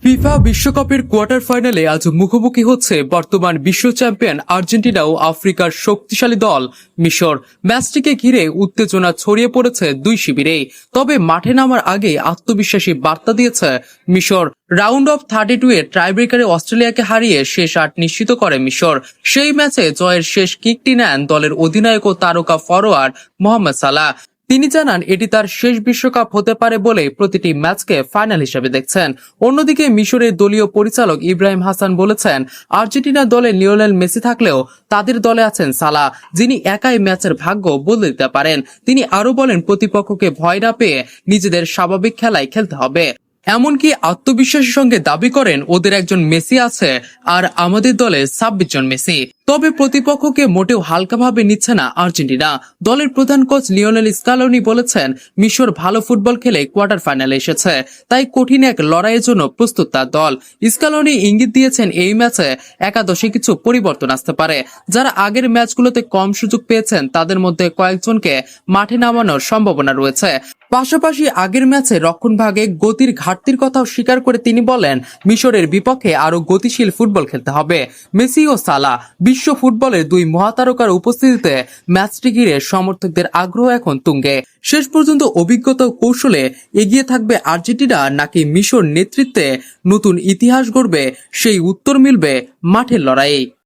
FIFA বিশ্বকাপের quarter ফাইনালে আজ মুখোমুখি হচ্ছে বর্তমান বিশ্ব চ্যাম্পিয়ন আর্জেন্টিনা ও আফ্রিকার শক্তিশালী দল মিশর। ম্যাচটিকে ঘিরে উত্তেজনা ছড়িয়ে পড়েছে দুই শিবিরে। তবে মাঠে নামার আগে আত্মবিশ্বাসী বার্তা দিয়েছে মিশর। রাউন্ড অফ 32 এ টাইব্রেকারে অস্ট্রেলিয়াকে হারিয়ে শেষ 8 নিশ্চিত করে মিশর। সেই ম্যাচে জয়ের শেষ কিকটি নেন দলের অধিনায়ক ও তারকা ফরোয়ার্ড মোহাম্মদ সালাহ। তিনি জানান এটি তার শেষ বিশ্বকাপ হতে পারে বলে প্রতিটি ম্যাচকে ফাইনাল হিসেবে দেখছেন। অন্যদিকে মিশরের দলীয় পরিচালক ইব্রাহিম হাসান বলেছেন, আর্জেন্টিনা দলে লিওনেল মেসি থাকলেও তাদের দলে আছেন সালাহ, যিনি একাই ম্যাচের ভাগ্য বদলে দিতে পারেন। তিনি আরো বলেন, প্রতিপক্ষকে ভয় না পেয়ে নিজেদের স্বাভাবিক খেলায় খেলতে হবে। এমনকি আত্মবিশ্বাসের সঙ্গে দাবি করেন, ওদের একজন মেসি আছে আর আমাদের দলে 26 জন মেসি। তবে প্রতিপক্ষকে মোটেও হালকাভাবে নিচ্ছে না আর্জেন্টিনা। দলের প্রধান কোচ লিওনেল স্কালোনি বলেছেন, মিশর ভালো ফুটবল খেলে কোয়ার্টার ফাইনালে এসেছে, তাই কঠিন এক লড়াইয়ের জন্য প্রস্তুত তার দল। স্কালোনি ইঙ্গিত দিয়েছেন, এই ম্যাচে একাদশে কিছু পরিবর্তন আসতে পারে। যারা আগের ম্যাচগুলোতে কম সুযোগ পেয়েছেন তাদের মধ্যে কয়েকজনকে মাঠে নামানোর সম্ভাবনা রয়েছে। পাশাপাশি আগের ম্যাচে রক্ষণভাগে গতির ঘাটতির কথাও স্বীকার করে তিনি বলেন, মিশরের বিপক্ষে আরো গতিশীল ফুটবল খেলতে হবে। মেসি ও সালাহ বিশ্ব ফুটবলের দুই মহাতারকার উপস্থিতিতে ম্যাচটি ঘিরে সমর্থকদের আগ্রহ এখন তুঙ্গে। শেষ পর্যন্ত অভিজ্ঞতা ও কৌশলে এগিয়ে থাকবে আর্জেন্টিনা নাকি মিশর নেতৃত্বে নতুন ইতিহাস গড়বে, সেই উত্তর মিলবে মাঠের লড়াইয়ে।